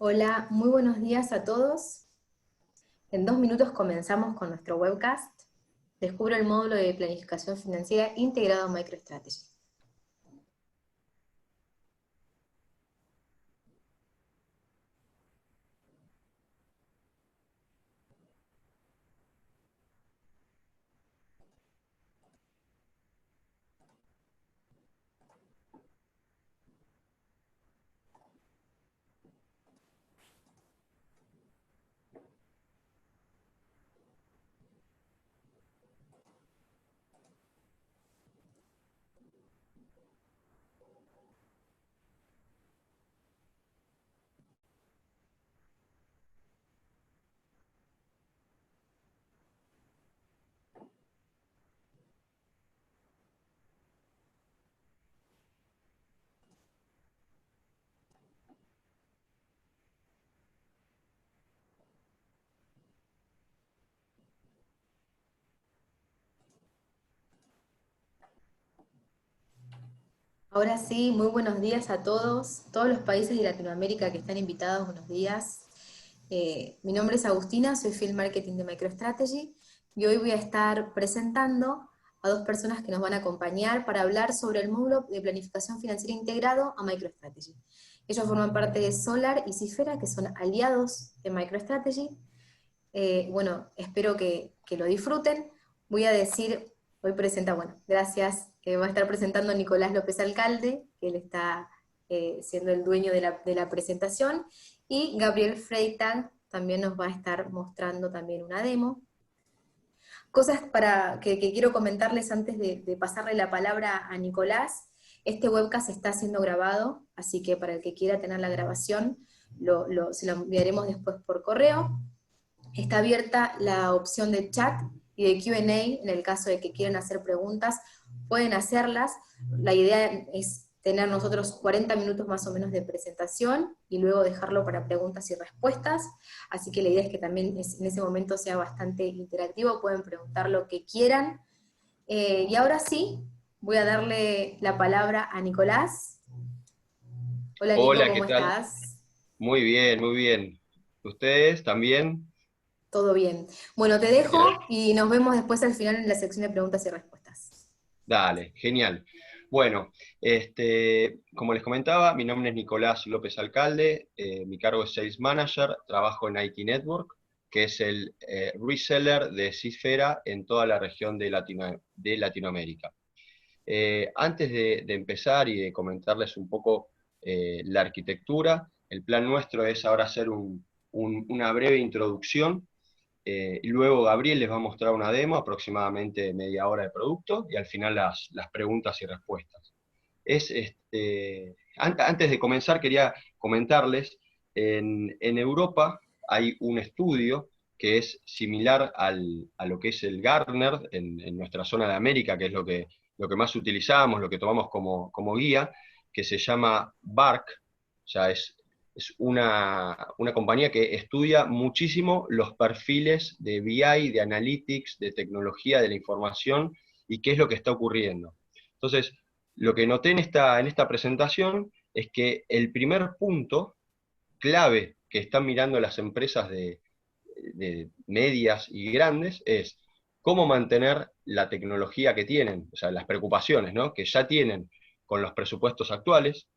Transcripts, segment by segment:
Hola, muy buenos días a todos. En 2 minutos comenzamos con nuestro webcast. Descubro el módulo de planificación financiera integrado en MicroStrategy. Ahora sí, muy buenos días a todos los países de Latinoamérica que están invitados, buenos días. Mi nombre es Agustina, soy Field Marketing de MicroStrategy y hoy voy a estar presentando a dos personas que nos van a acompañar para hablar sobre el módulo de planificación financiera integrado a MicroStrategy. Ellos forman parte de Solar y Cifera, que son aliados de MicroStrategy. Bueno, espero que lo disfruten. Voy a decir, hoy presenta, bueno, gracias, va a estar presentando Nicolás López Alcalde, que él está siendo el dueño de la presentación, y Gabriel Freitag también nos va a estar mostrando también una demo. Cosas que quiero comentarles antes de pasarle la palabra a Nicolás. Este webcast está siendo grabado, así que para el que quiera tener la grabación, se lo enviaremos después por correo. Está abierta la opción de chat y de Q&A, en el caso de que quieran hacer preguntas, pueden hacerlas. La idea es tener nosotros 40 minutos más o menos de presentación y luego dejarlo para preguntas y respuestas, así que la idea es que también en ese momento sea bastante interactivo, pueden preguntar lo que quieran. Y ahora sí, voy a darle la palabra a Nicolás. Hola Nico, Hola, ¿qué ¿cómo tal? estás? Muy bien, muy bien. ¿Ustedes también? Todo bien. Bueno, te Genial. dejo y nos vemos después al final en la sección de preguntas y respuestas. Dale, genial. Bueno, como les comentaba, mi nombre es Nicolás López Alcalde, mi cargo es Sales Manager, trabajo en IT Network, que es el reseller de Cifera en toda la región de Latinoamérica. Antes de empezar y de comentarles un poco la arquitectura, el plan nuestro es ahora hacer una breve introducción y luego Gabriel les va a mostrar una demo, aproximadamente media hora de producto, y al final las preguntas y respuestas. Antes de comenzar, quería comentarles, en Europa hay un estudio que es similar a lo que es el Gartner en nuestra zona de América, que es lo que más utilizamos, lo que tomamos como guía, que se llama BARC, o sea, es una compañía que estudia muchísimo los perfiles de BI, de Analytics, de tecnología de la información y qué es lo que está ocurriendo. Entonces, lo que noté en esta presentación es que el primer punto clave que están mirando las empresas de medias y grandes es cómo mantener la tecnología que tienen, o sea, las preocupaciones, ¿no?, que ya tienen con los presupuestos actuales.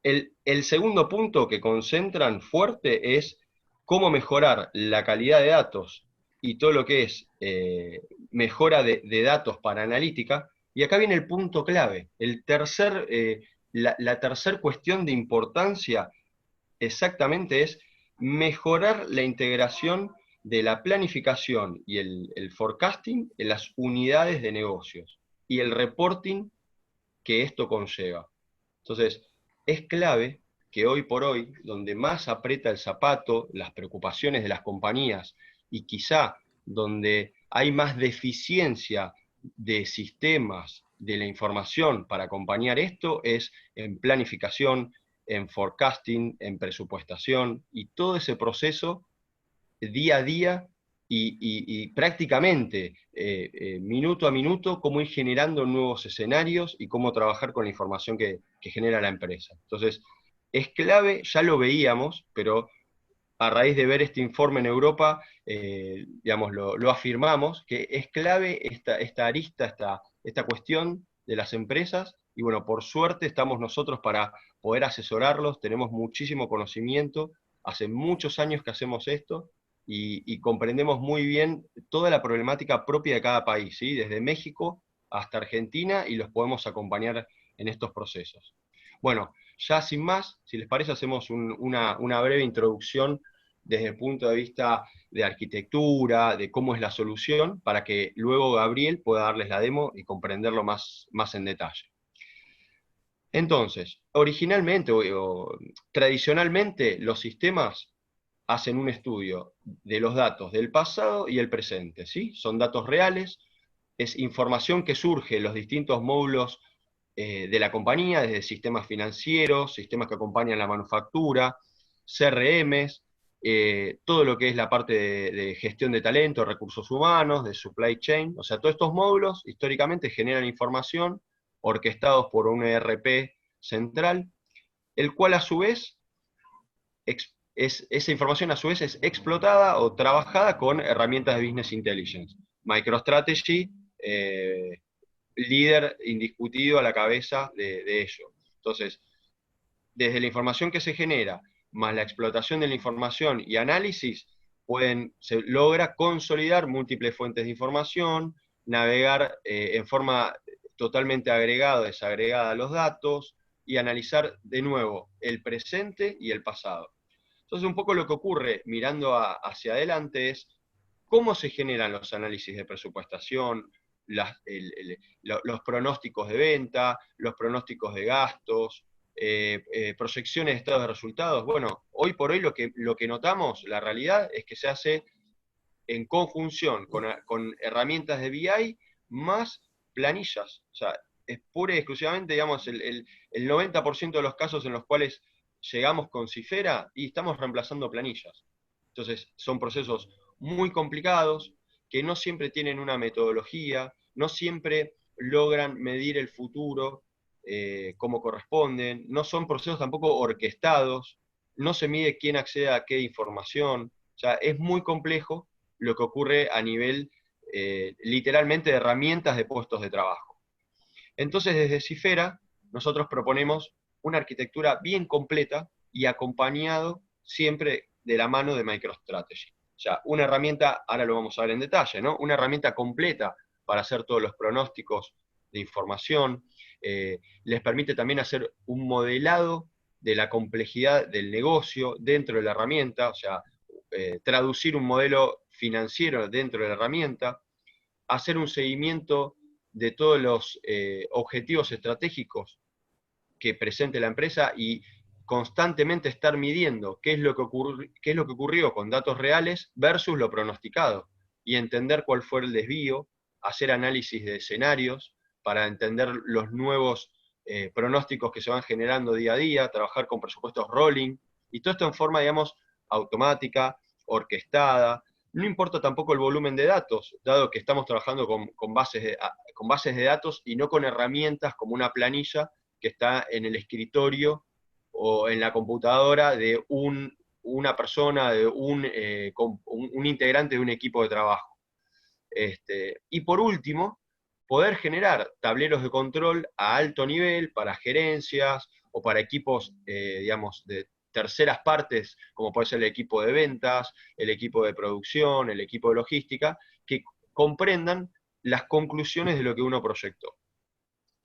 El segundo punto que concentran fuerte es cómo mejorar la calidad de datos y todo lo que es mejora de datos para analítica. Y acá viene el punto clave, la tercer cuestión de importancia exactamente es mejorar la integración de la planificación y el forecasting en las unidades de negocios y el reporting que esto conlleva. Entonces, es clave que hoy por hoy, donde más aprieta el zapato, las preocupaciones de las compañías y quizá donde hay más deficiencia de sistemas de la información para acompañar esto, es en planificación, en forecasting, en presupuestación y todo ese proceso día a día y prácticamente minuto a minuto cómo ir generando nuevos escenarios y cómo trabajar con la información que genera la empresa. Entonces, es clave, ya lo veíamos, pero a raíz de ver este informe en Europa, digamos, lo afirmamos, que es clave esta arista, esta cuestión de las empresas, y bueno, por suerte estamos nosotros para poder asesorarlos, tenemos muchísimo conocimiento, hace muchos años que hacemos esto, y comprendemos muy bien toda la problemática propia de cada país, ¿sí? Desde México hasta Argentina, y los podemos acompañar en estos procesos. Bueno, ya sin más, si les parece, hacemos una breve introducción desde el punto de vista de arquitectura, de cómo es la solución, para que luego Gabriel pueda darles la demo y comprenderlo más en detalle. Entonces, originalmente o tradicionalmente, los sistemas hacen un estudio de los datos del pasado y el presente, ¿sí? Son datos reales, es información que surge en los distintos módulos de la compañía, desde sistemas financieros, sistemas que acompañan la manufactura, CRMs, todo lo que es la parte de gestión de talento, recursos humanos, de supply chain, o sea, todos estos módulos históricamente generan información orquestados por un ERP central, el cual a su vez, esa información a su vez es explotada o trabajada con herramientas de Business Intelligence. MicroStrategy, líder indiscutido a la cabeza de ello. Entonces, desde la información que se genera, más la explotación de la información y análisis, se logra consolidar múltiples fuentes de información, navegar en forma totalmente agregada o desagregada los datos, y analizar de nuevo el presente y el pasado. Entonces, un poco lo que ocurre mirando hacia adelante es cómo se generan los análisis de presupuestación, los pronósticos de venta, los pronósticos de gastos, proyecciones de estados de resultados. Bueno, hoy por hoy lo que notamos, la realidad es que se hace en conjunción con herramientas de BI más planillas. O sea, es pura y exclusivamente, digamos, el 90% de los casos en los cuales llegamos con Cifera y estamos reemplazando planillas. Entonces, son procesos muy complicados, que no siempre tienen una metodología, no siempre logran medir el futuro como corresponden, no son procesos tampoco orquestados, no se mide quién accede a qué información, o sea, es muy complejo lo que ocurre a nivel literalmente de herramientas de puestos de trabajo. Entonces, desde Cifera, nosotros proponemos una arquitectura bien completa y acompañado siempre de la mano de MicroStrategy. O sea, una herramienta, ahora lo vamos a ver en detalle, ¿no? Una herramienta completa para hacer todos los pronósticos de información. Les permite también hacer un modelado de la complejidad del negocio dentro de la herramienta, o sea, traducir un modelo financiero dentro de la herramienta, hacer un seguimiento de todos los objetivos estratégicos que presente la empresa y constantemente estar midiendo qué es lo que ocurrió con datos reales versus lo pronosticado, y entender cuál fue el desvío, hacer análisis de escenarios para entender los nuevos pronósticos que se van generando día a día, trabajar con presupuestos rolling, y todo esto en forma, digamos, automática, orquestada. No importa tampoco el volumen de datos, dado que estamos trabajando con bases de datos y no con herramientas como una planilla que está en el escritorio o en la computadora de una persona, de un integrante de un equipo de trabajo. Y por último, poder generar tableros de control a alto nivel para gerencias o para equipos, digamos, de terceras partes, como puede ser el equipo de ventas, el equipo de producción, el equipo de logística, que comprendan las conclusiones de lo que uno proyectó.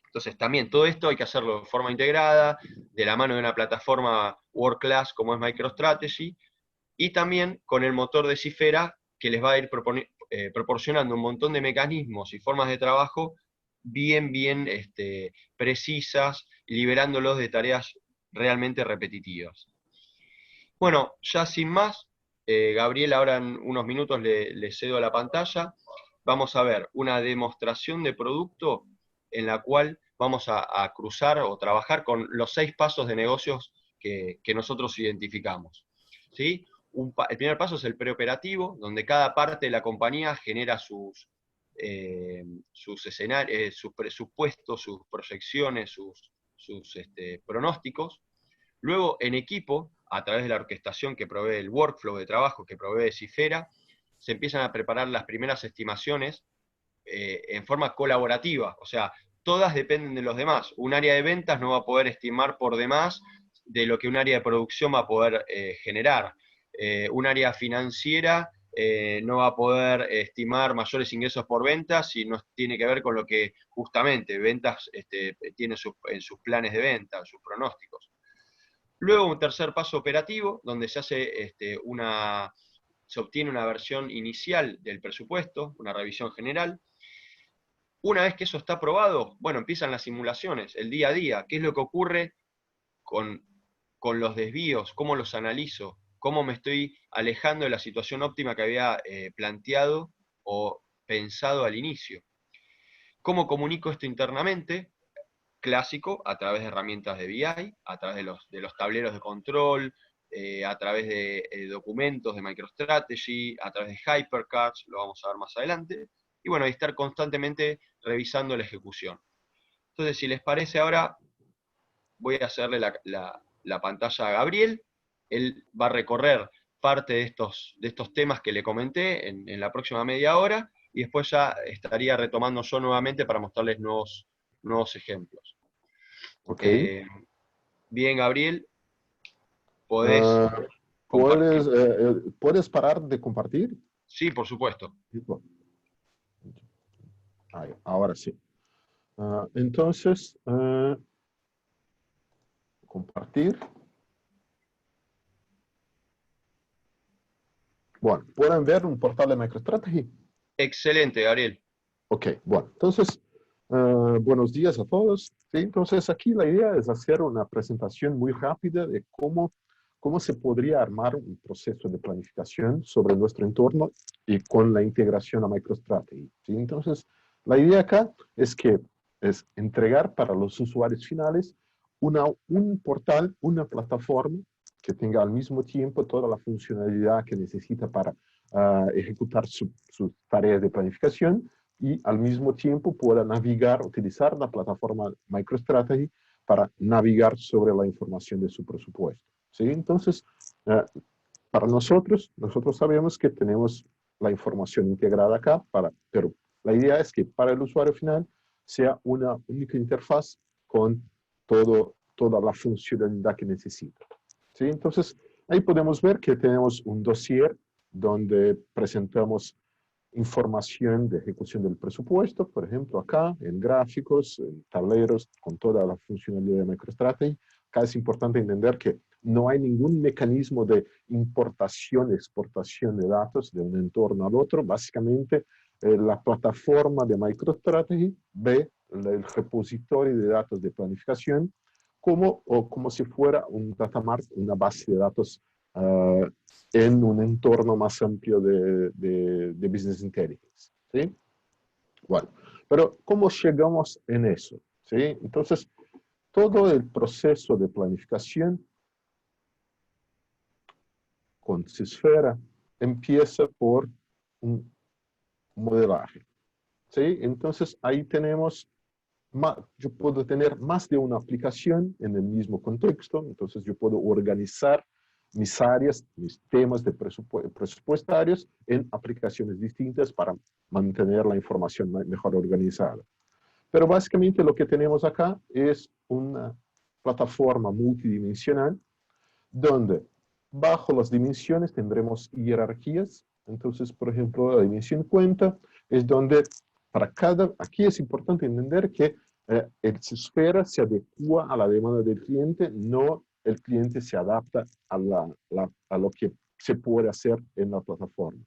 Entonces, también todo esto hay que hacerlo de forma integrada, de la mano de una plataforma world class como es MicroStrategy, y también con el motor de Cifera, que les va a ir proporcionando un montón de mecanismos y formas de trabajo bien precisas, liberándolos de tareas realmente repetitivas. Bueno, ya sin más, Gabriel, ahora en unos minutos le cedo la pantalla. Vamos a ver una demostración de producto en la cual vamos a cruzar o trabajar con los 6 pasos de negocios que nosotros identificamos. ¿Sí? El primer paso es el preoperativo, donde cada parte de la compañía genera sus escenarios, sus presupuestos, sus proyecciones, sus pronósticos. Luego, en equipo, a través de la orquestación que provee el workflow de trabajo que provee Cifera, se empiezan a preparar las primeras estimaciones en forma colaborativa, o sea, todas dependen de los demás. Un área de ventas no va a poder estimar por demás de lo que un área de producción va a poder generar. Un área financiera no va a poder estimar mayores ingresos por ventas si no tiene que ver con lo que justamente ventas tiene en sus planes de venta, en sus pronósticos. Luego un tercer paso operativo, donde se hace se obtiene una versión inicial del presupuesto, una revisión general. Una vez que eso está aprobado, bueno, empiezan las simulaciones, el día a día, qué es lo que ocurre con, con los desvíos, cómo los analizo, cómo me estoy alejando de la situación óptima que había planteado o pensado al inicio. ¿Cómo comunico esto internamente? Clásico, a través de herramientas de BI, a través de los tableros de control, a través de documentos de MicroStrategy, a través de Hypercards, lo vamos a ver más adelante, y bueno, y estar constantemente revisando la ejecución. Entonces, si les parece ahora, voy a hacerle la pantalla a Gabriel, él va a recorrer parte de estos temas que le comenté en la próxima media hora, y después ya estaría retomando yo nuevamente para mostrarles nuevos ejemplos. Ok. Bien, Gabriel, podés Ah, compartir. ¿puedes parar de compartir? Sí, por supuesto. Ahora sí. Entonces, compartir. Bueno, ¿pueden ver un portal de MicroStrategy? Excelente, Gabriel. Ok, bueno, entonces, buenos días a todos. ¿Sí? Entonces, aquí la idea es hacer una presentación muy rápida de cómo se podría armar un proceso de planificación sobre nuestro entorno y con la integración a MicroStrategy. ¿Sí? Entonces, la idea acá es entregar para los usuarios finales un portal, una plataforma que tenga al mismo tiempo toda la funcionalidad que necesita para ejecutar sus tareas de planificación y al mismo tiempo pueda navegar, utilizar la plataforma MicroStrategy para navegar sobre la información de su presupuesto. ¿Sí? Entonces, para nosotros sabemos que tenemos la información integrada acá, pero la idea es que para el usuario final sea una única interfaz con toda la funcionalidad que necesita. ¿Sí? Entonces, ahí podemos ver que tenemos un dossier donde presentamos información de ejecución del presupuesto, por ejemplo, acá en gráficos, en tableros, con toda la funcionalidad de MicroStrategy. Acá es importante entender que no hay ningún mecanismo de importación, exportación de datos de un entorno al otro. Básicamente, la plataforma de MicroStrategy ve el repositorio de datos de planificación como si fuera un data mart, una base de datos en un entorno más amplio de Business Intelligence. ¿Sí? Bueno, pero ¿cómo llegamos en eso? ¿Sí? Entonces, todo el proceso de planificación con Cisfera empieza por un modelaje. ¿Sí? Entonces, ahí tenemos, yo puedo tener más de una aplicación en el mismo contexto, entonces yo puedo organizar mis áreas, mis temas de presupuestarios en aplicaciones distintas para mantener la información mejor organizada. Pero básicamente lo que tenemos acá es una plataforma multidimensional donde bajo las dimensiones tendremos jerarquías. Entonces, por ejemplo, la dimensión cuenta es donde aquí es importante entender que el Cisfera se adecua a la demanda del cliente, no el cliente se adapta a lo que se puede hacer en la plataforma.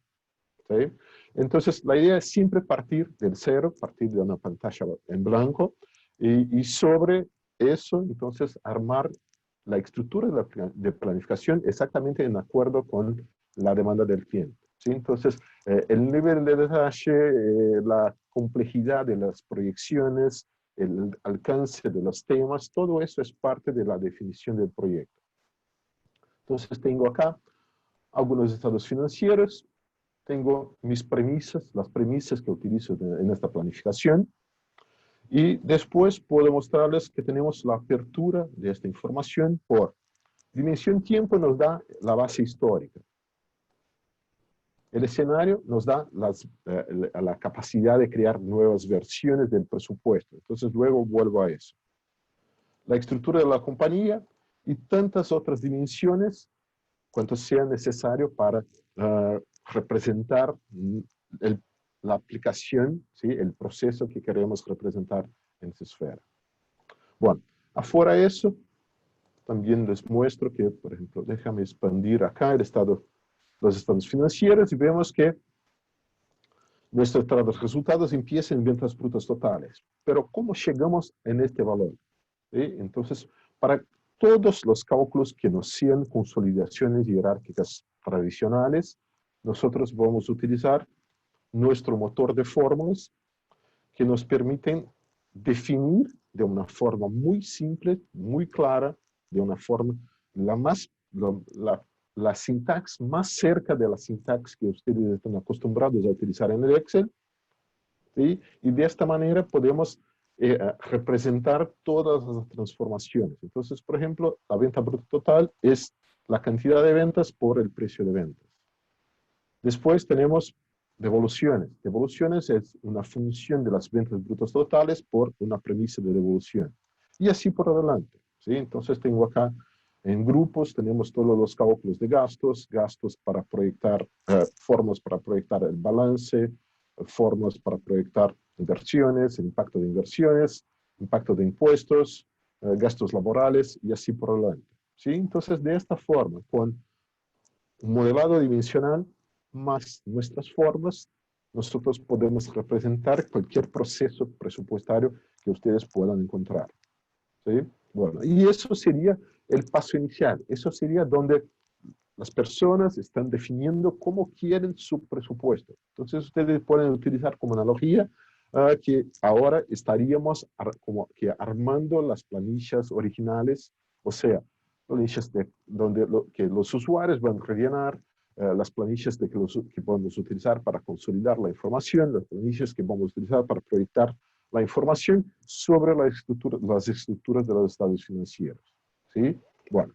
¿Sí? Entonces, la idea es siempre partir del cero, partir de una pantalla en blanco y sobre eso, entonces, armar la estructura de planificación exactamente en acuerdo con la demanda del cliente. ¿Sí? Entonces, el nivel de detalle, la complejidad de las proyecciones, el alcance de los temas, todo eso es parte de la definición del proyecto. Entonces, tengo acá algunos estados financieros, tengo mis premisas, las premisas que utilizo en esta planificación, y después puedo mostrarles que tenemos la apertura de esta información por Dimensión tiempo nos da la base histórica. El escenario nos da la capacidad de crear nuevas versiones del presupuesto. Entonces luego vuelvo a eso. La estructura de la compañía y tantas otras dimensiones cuanto sea necesario para representar la aplicación, ¿sí? El proceso que queremos representar en esa esfera. Bueno, afuera de eso, también les muestro que, por ejemplo, déjame expandir acá los estados financieros y vemos que nuestros resultados empiezan en ventas brutas totales. Pero ¿cómo llegamos en este valor? ¿Sí? Entonces, para todos los cálculos que no sean consolidaciones jerárquicas tradicionales, nosotros vamos a utilizar nuestro motor de fórmulas que nos permiten definir de una forma muy simple, muy clara, de una forma la sintaxis más cerca de la sintaxis que ustedes están acostumbrados a utilizar en el Excel, ¿sí? Y de esta manera podemos representar todas las transformaciones. Entonces, por ejemplo, la venta bruta total es la cantidad de ventas por el precio de ventas. Después tenemos devoluciones. Devoluciones es una función de las ventas brutas totales por una premisa de devolución. Y así por adelante, ¿sí? Entonces tengo acá en grupos, tenemos todos los cálculos de gastos, gastos para proyectar, formas para proyectar el balance, formas para proyectar inversiones, el impacto de inversiones, impacto de impuestos, gastos laborales y así por adelante, ¿sí? Entonces de esta forma, con un modelado dimensional más nuestras formas, nosotros podemos representar cualquier proceso presupuestario que ustedes puedan encontrar, ¿sí? Bueno, y eso sería el paso inicial. Eso sería donde las personas están definiendo cómo quieren su presupuesto. Entonces ustedes pueden utilizar como analogía que ahora estaríamos como que armando las planillas originales, o sea, planillas que los usuarios van a rellenar, las planillas que vamos a utilizar para consolidar la información, las planillas que vamos a utilizar para proyectar la información sobre las estructuras de los estados financieros, ¿sí? Bueno,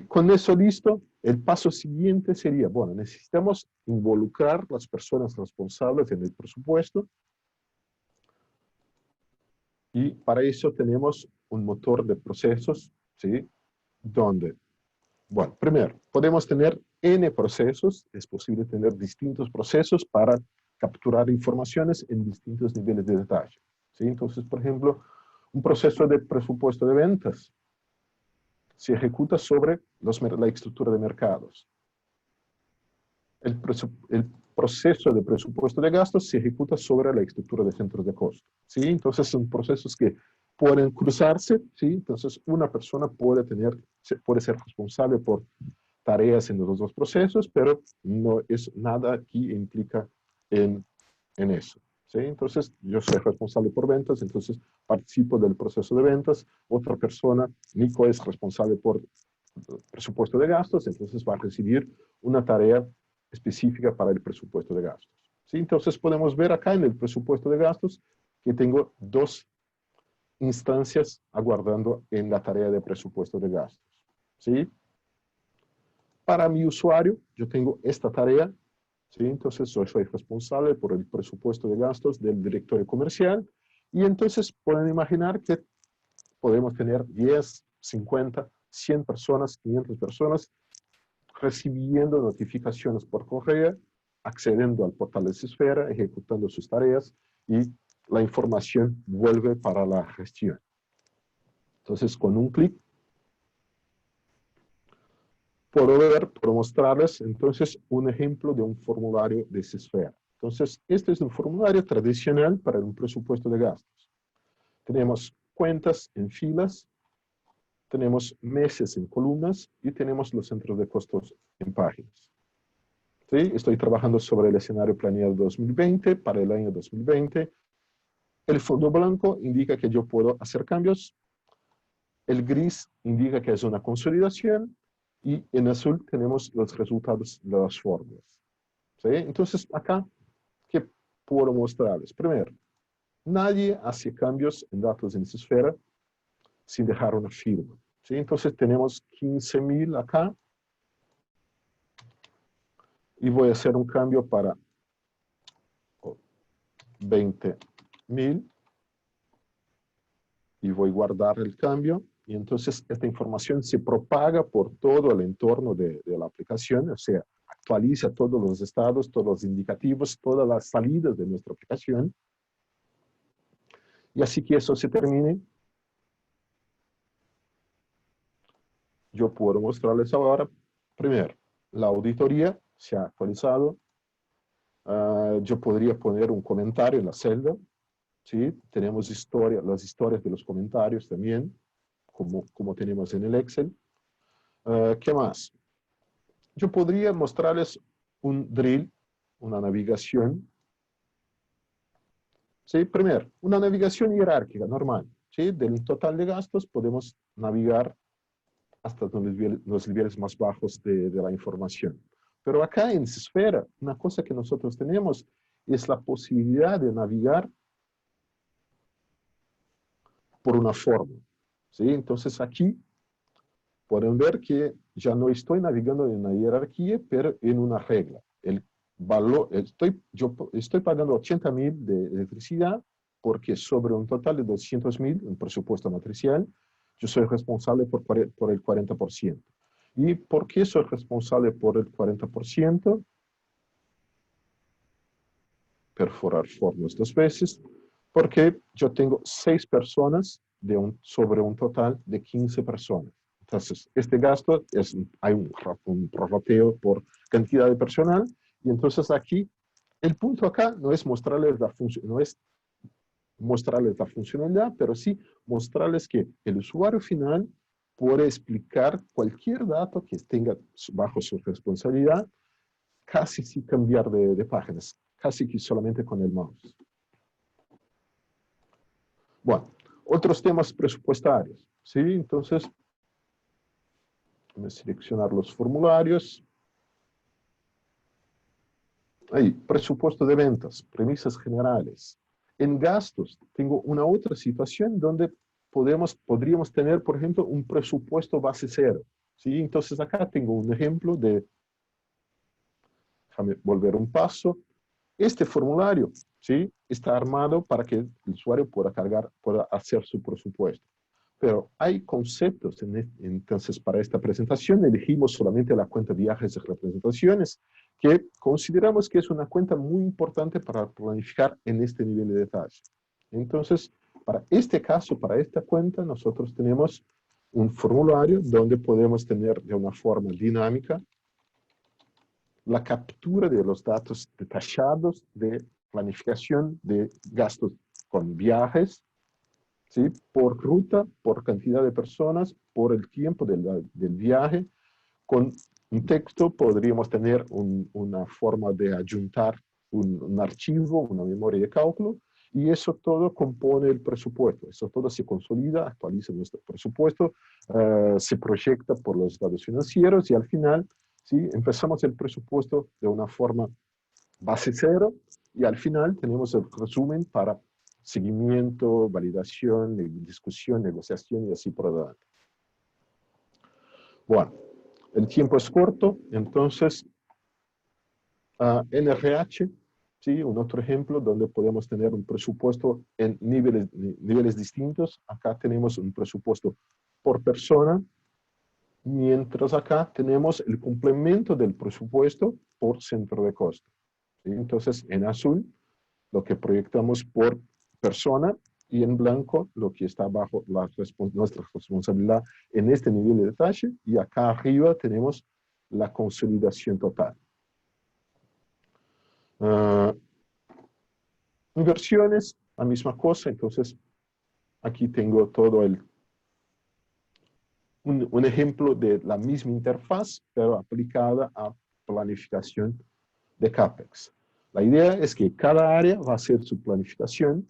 con eso listo, el paso siguiente sería, bueno, necesitamos involucrar las personas responsables en el presupuesto y para eso tenemos un motor de procesos, ¿sí? Donde, bueno, primero, podemos tener N procesos, es posible tener distintos procesos para capturar informaciones en distintos niveles de detalle, ¿sí? Entonces, por ejemplo, un proceso de presupuesto de ventas se ejecuta sobre la estructura de mercados. El proceso de presupuesto de gastos se ejecuta sobre la estructura de centros de costo, ¿sí? Entonces son procesos que pueden cruzarse, ¿sí? Entonces una persona puede ser responsable por tareas en los dos procesos, pero no es nada aquí implica en eso, ¿sí? Entonces yo soy responsable por ventas, entonces participo del proceso de ventas, otra persona, Nico, es responsable por presupuesto de gastos, entonces va a recibir una tarea específica para el presupuesto de gastos, ¿sí? Entonces podemos ver acá en el presupuesto de gastos que tengo dos instancias aguardando en la tarea de presupuesto de gastos, ¿sí? Para mi usuario, yo tengo esta tarea, ¿sí? Entonces yo soy responsable por el presupuesto de gastos del directorio comercial y entonces pueden imaginar que podemos tener 10, 50, 100 personas, 500 personas recibiendo notificaciones por correo, accediendo al portal de Esfera, ejecutando sus tareas y la información vuelve para la gestión. Entonces, con un clic, puedo mostrarles entonces un ejemplo de un formulario de Esfera. Entonces, este es un formulario tradicional para un presupuesto de gastos. Tenemos cuentas en filas, tenemos meses en columnas y tenemos los centros de costos en páginas. ¿Sí? Estoy trabajando sobre el escenario planeado 2020 para el año 2020. El fondo blanco indica que yo puedo hacer cambios. El gris indica que es una consolidación. Y en azul tenemos los resultados de las fórmulas. ¿Sí? Entonces, acá, ¿qué puedo mostrarles? Primero, nadie hace cambios en datos en esa esfera sin dejar una firma. ¿sí? Entonces tenemos 15.000 acá. Y voy a hacer un cambio para 20.000. Y voy a guardar el cambio. Y entonces esta información se propaga por todo el entorno de la aplicación, o sea, actualiza todos los estados, todos los indicativos, todas las salidas de nuestra aplicación. Y así que eso se termine, yo puedo mostrarles ahora, primero, la auditoría se ha actualizado. Yo podría poner un comentario en la celda, ¿sí? Tenemos las historias de los comentarios también, como tenemos en el Excel. ¿Qué más? Yo podría mostrarles un drill, una navegación. ¿Sí? Primero, una navegación jerárquica normal. ¿Sí? Del total de gastos podemos navegar hasta los niveles más bajos de la información. Pero acá en Esfera, una cosa que nosotros tenemos es la posibilidad de navegar por una fórmula. ¿Sí? Entonces aquí pueden ver que ya no estoy navegando en una jerarquía, pero en una regla. El valor, yo estoy pagando 80.000 de electricidad porque sobre un total de 200.000, un presupuesto matricial, yo soy responsable por el 40%. ¿Y por qué soy responsable por el 40%? Perforar fórmulas 2 veces, porque yo tengo 6 personas sobre un total de 15 personas. Entonces, este gasto, hay un prorrateo por cantidad de personal, y entonces aquí, el punto acá no es mostrarles la funcionalidad, pero sí mostrarles que el usuario final puede explicar cualquier dato que tenga bajo su responsabilidad, casi sin cambiar de páginas, casi que solamente con el mouse. Bueno, otros temas presupuestarios, ¿sí? Entonces, voy a seleccionar los formularios. Ahí, presupuesto de ventas, premisas generales. En gastos, tengo una otra situación donde podríamos tener, por ejemplo, un presupuesto base cero, ¿sí? Entonces acá tengo un ejemplo de, déjame volver un paso. Este formulario, ¿sí? Está armado para que el usuario pueda hacer su presupuesto. Pero hay conceptos, entonces para esta presentación elegimos solamente la cuenta viajes y representaciones, que consideramos que es una cuenta muy importante para planificar en este nivel de detalle. Entonces, para este caso, para esta cuenta, nosotros tenemos un formulario donde podemos tener de una forma dinámica la captura de los datos detallados de planificación de gastos con viajes, ¿sí? Por ruta, por cantidad de personas, por el tiempo del viaje. Con un texto podríamos tener una forma de adjuntar un archivo, una memoria de cálculo, y eso todo compone el presupuesto. Eso todo se consolida, actualiza nuestro presupuesto, se proyecta por los estados financieros y al final, ¿sí? Empezamos el presupuesto de una forma base cero y al final tenemos el resumen para seguimiento, validación, discusión, negociación y así por adelante. Bueno, el tiempo es corto, entonces NRH, ¿sí? Un otro ejemplo donde podemos tener un presupuesto en niveles distintos. Acá tenemos un presupuesto por persona, mientras acá tenemos el complemento del presupuesto por centro de costo. ¿Sí? Entonces, en azul, lo que proyectamos por persona, y en blanco lo que está bajo nuestra responsabilidad en este nivel de detalle, y acá arriba tenemos la consolidación total. Inversiones, la misma cosa, entonces aquí tengo todo un ejemplo de la misma interfaz, pero aplicada a planificación de CAPEX. La idea es que cada área va a hacer su planificación.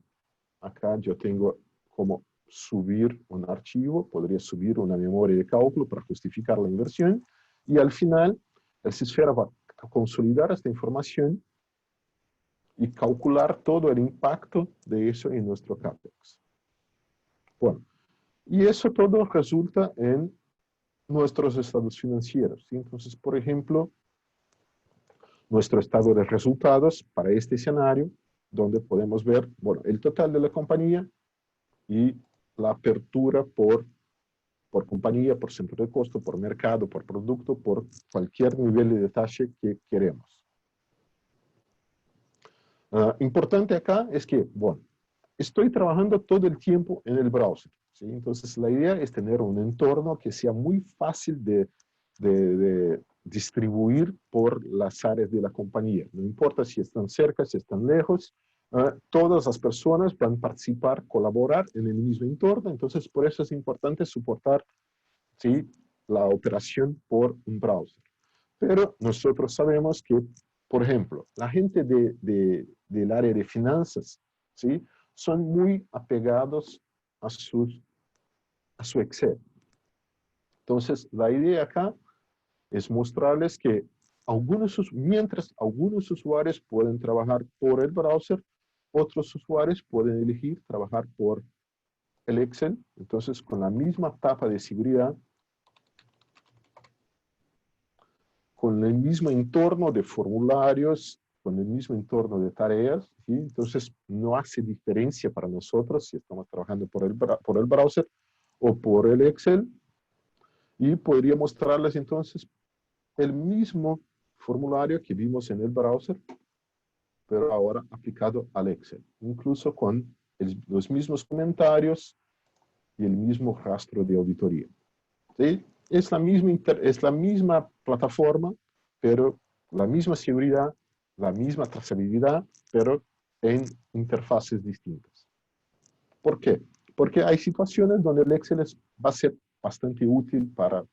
Acá yo tengo como subir un archivo, podría subir una memoria de cálculo para justificar la inversión, y al final el Sysfera va a consolidar esta información y calcular todo el impacto de eso en nuestro CAPEX. Bueno, Y eso todo resulta en nuestros estados financieros, ¿sí? Entonces, por ejemplo, nuestro estado de resultados para este escenario, donde podemos ver, bueno, el total de la compañía y la apertura por compañía, por centro de costo, por mercado, por producto, por cualquier nivel de detalle que queremos. Importante acá es que, bueno, estoy trabajando todo el tiempo en el browser, ¿sí? Entonces la idea es tener un entorno que sea muy fácil de distribuir por las áreas de la compañía. No importa si están cerca, si están lejos, todas las personas van a participar, colaborar en el mismo entorno. Entonces por eso es importante soportar, ¿sí?, la operación por un browser. Pero nosotros sabemos que, por ejemplo, la gente del área de finanzas, ¿sí?, son muy apegados a, a su Excel. Entonces, la idea acá es mostrarles que mientras algunos usuarios pueden trabajar por el browser, otros usuarios pueden elegir trabajar por el Excel. Entonces, con la misma tapa de seguridad, con el mismo entorno de formularios, con el mismo entorno de tareas, ¿sí? Entonces no hace diferencia para nosotros si estamos trabajando por el browser o por el Excel, y podría mostrarles entonces el mismo formulario que vimos en el browser, pero ahora aplicado al Excel, incluso con los mismos comentarios y el mismo rastro de auditoría. ¿Sí? Es la misma plataforma, pero la misma seguridad, la misma trazabilidad, pero en interfaces distintas. ¿Por qué? Porque hay situaciones donde el Excel va a ser bastante útil para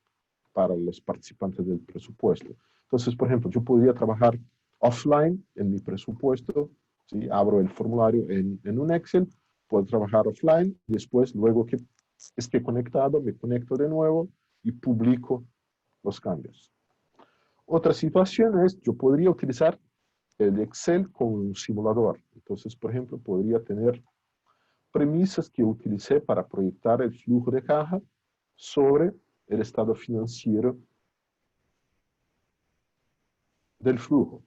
los participantes del presupuesto. Entonces, por ejemplo, yo podría trabajar offline en mi presupuesto, ¿sí? Abro el formulario en un Excel, puedo trabajar offline, después, luego que esté conectado, me conecto de nuevo y publico los cambios. Otra situación es, yo podría utilizar el Excel como un simulador. Entonces, por ejemplo, podría tener premisas que utilicé para proyectar el flujo de caja sobre el estado financiero del flujo.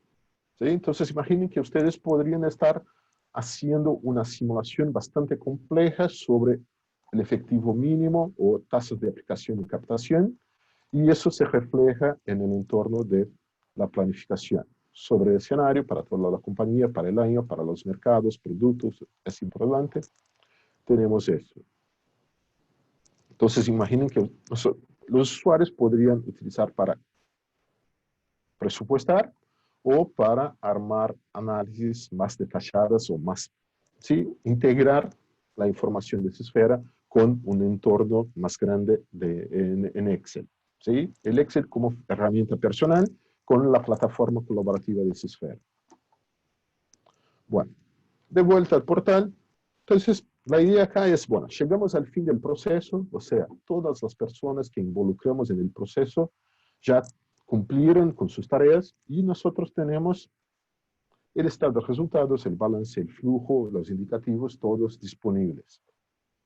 ¿Sí? Entonces, imaginen que ustedes podrían estar haciendo una simulación bastante compleja sobre el efectivo mínimo o tasas de aplicación y captación, y eso se refleja en el entorno de la planificación sobre el escenario para toda la compañía, para el año, para los mercados, productos, es importante. Tenemos eso. Entonces, imaginen que los usuarios podrían utilizar para presupuestar o para armar análisis más detalladas o más, ¿sí?, integrar la información de esa esfera con un entorno más grande en Excel. ¿Sí? El Excel como herramienta personal con la plataforma colaborativa de esa esfera. Bueno, de vuelta al portal. Entonces, la idea acá es, bueno, llegamos al fin del proceso, o sea, todas las personas que involucramos en el proceso ya cumplieron con sus tareas y nosotros tenemos el estado de resultados, el balance, el flujo, los indicativos, todos disponibles.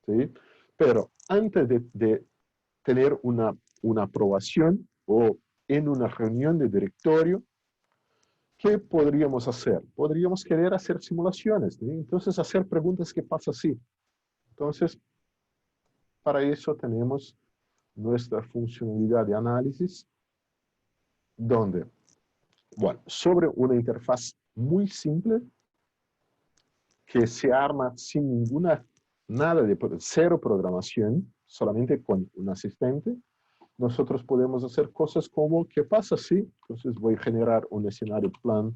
¿Sí? Pero antes de tener una aprobación o en una reunión de directorio, ¿qué podríamos hacer? Podríamos querer hacer simulaciones, ¿sí? Entonces hacer preguntas que pasa así. Entonces, para eso tenemos nuestra funcionalidad de análisis, donde, bueno, sobre una interfaz muy simple, que se arma sin nada de cero programación, solamente con un asistente, nosotros podemos hacer cosas como, ¿qué pasa si? Entonces voy a generar un escenario plan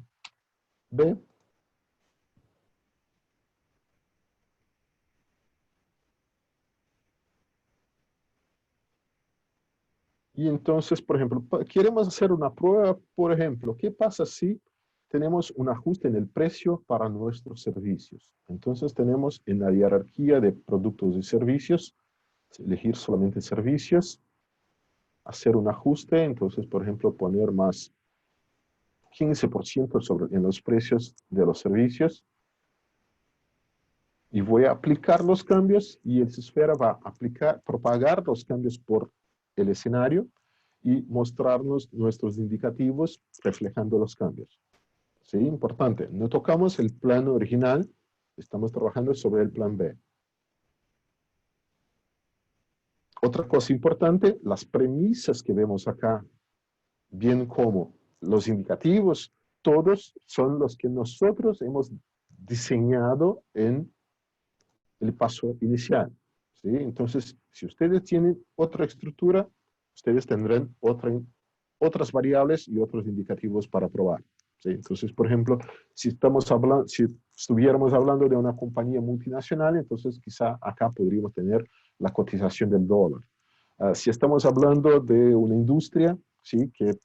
B. Y entonces, por ejemplo, queremos hacer una prueba, por ejemplo, ¿qué pasa si tenemos un ajuste en el precio para nuestros servicios? Entonces tenemos en la jerarquía de productos y servicios, elegir solamente servicios, hacer un ajuste, entonces, por ejemplo, poner más 15% en los precios de los servicios. y voy a aplicar los cambios y el Sysfera va a propagar los cambios por el escenario y mostrarnos nuestros indicativos reflejando los cambios. ¿Sí? Importante, no tocamos el plan original, estamos trabajando sobre el plan B. Otra cosa importante, las premisas que vemos acá, bien como los indicativos, todos son los que nosotros hemos diseñado en el paso inicial. ¿Sí? Entonces, si ustedes tienen otra estructura, ustedes tendrán otras variables y otros indicativos para probar. ¿Sí? Entonces, por ejemplo, si estuviéramos hablando de una compañía multinacional, entonces quizá acá podríamos tener la cotización del dólar. Si estamos hablando de una industria, ¿sí? que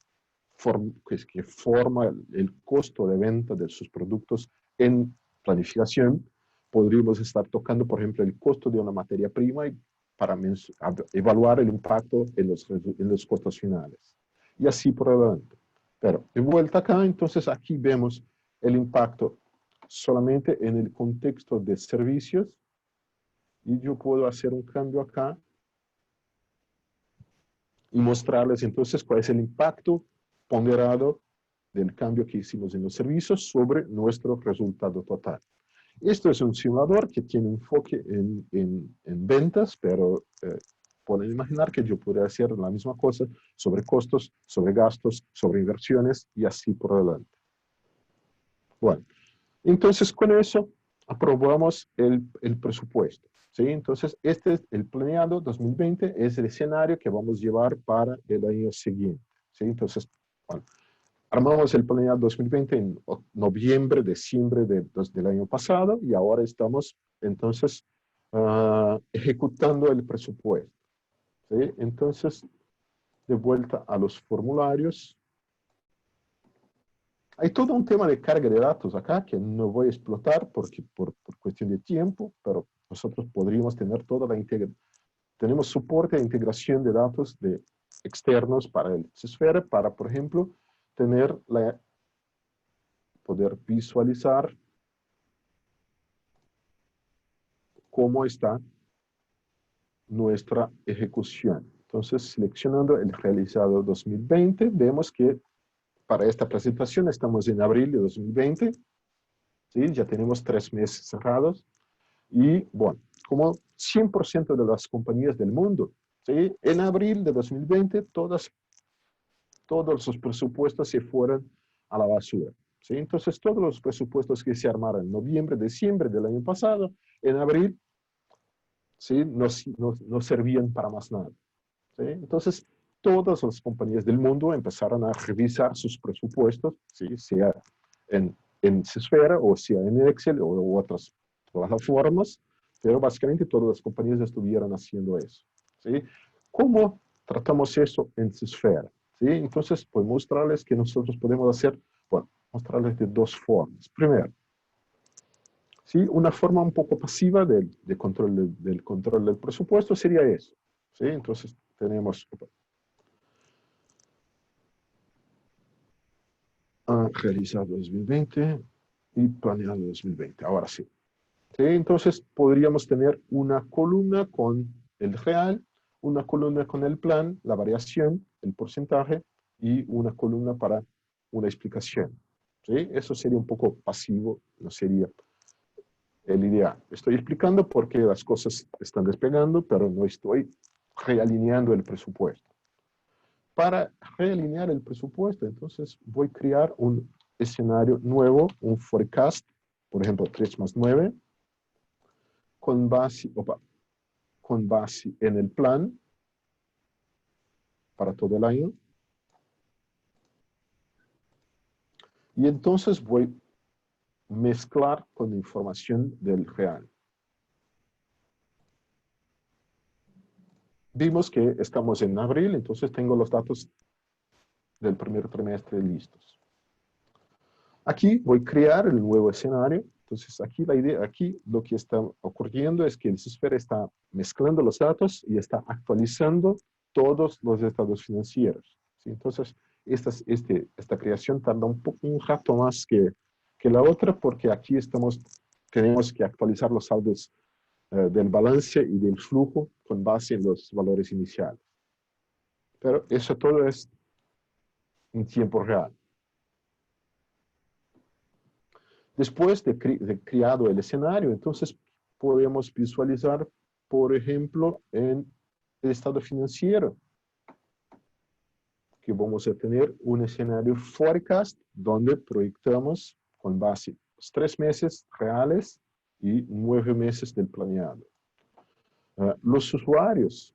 forma el costo de venta de sus productos en planificación, podríamos estar tocando, por ejemplo, el costo de una materia prima para evaluar el impacto en los costos finales. Y así por adelante. Pero de vuelta acá, entonces aquí vemos el impacto solamente en el contexto de servicios. Y yo puedo hacer un cambio acá y mostrarles entonces cuál es el impacto ponderado del cambio que hicimos en los servicios sobre nuestro resultado total. Esto es un simulador que tiene enfoque en ventas, pero pueden imaginar que yo podría hacer la misma cosa sobre costos, sobre gastos, sobre inversiones y así por adelante. Bueno, entonces con eso aprobamos el presupuesto. ¿Sí? Entonces, este es el planeado 2020, es el escenario que vamos a llevar para el año siguiente. ¿Sí? Entonces, bueno, armamos el planeado 2020 en noviembre, diciembre del año pasado y ahora estamos entonces ejecutando el presupuesto. ¿Sí? Entonces, de vuelta a los formularios. Hay todo un tema de carga de datos acá que no voy a explotar porque por cuestión de tiempo, pero nosotros podríamos tener toda la integración. Tenemos soporte de integración de datos externos para el Sysfera para, por ejemplo, poder visualizar cómo está nuestra ejecución. Entonces, seleccionando el realizado 2020, vemos que para esta presentación estamos en abril de 2020. ¿Sí? Ya tenemos 3 meses cerrados. Y bueno, como 100% de las compañías del mundo, ¿sí? En abril de 2020 todos los presupuestos se fueron a la basura. ¿Sí? Entonces todos los presupuestos que se armaron en noviembre, diciembre del año pasado, en abril, ¿sí? no servían para más nada. ¿Sí? Entonces todas las compañías del mundo empezaron a revisar sus presupuestos, ¿sí? Sea en Sysfera o sea en Excel o otras plataformas, pero básicamente todas las compañías estuvieron haciendo eso. ¿Sí? ¿Cómo tratamos eso en Sysfera? ¿Sí? Entonces, pues mostrarles que nosotros podemos hacer, bueno, mostrarles de 2 formas. Primero, ¿sí? Una forma un poco pasiva del control del presupuesto sería eso. ¿Sí? Entonces, tenemos realizado 2020 y planeado 2020. Ahora sí. ¿Sí? Entonces podríamos tener una columna con el real, una columna con el plan, la variación, el porcentaje y una columna para una explicación. ¿Sí? Eso sería un poco pasivo, no sería el ideal. Estoy explicando por qué las cosas están despegando, pero no estoy realineando el presupuesto. Para realinear el presupuesto, entonces voy a crear un escenario nuevo, un forecast, por ejemplo, 3+9, con base en el plan para todo el año. Y entonces voy a mezclar con información del real. Vimos que estamos en abril, entonces tengo los datos del primer trimestre listos. Aquí voy a crear el nuevo escenario. Entonces aquí lo que está ocurriendo es que el Sysfera está mezclando los datos y está actualizando todos los estados financieros. ¿Sí? Entonces esta creación tarda un rato más que la otra porque aquí estamos tenemos que actualizar los saldos del balance y del flujo con base en los valores iniciales. Pero eso todo es en tiempo real. Después de creado el escenario, entonces podemos visualizar, por ejemplo, en el estado financiero, que vamos a tener un escenario forecast donde proyectamos con base los 3 meses reales y 9 meses del planeado. Los usuarios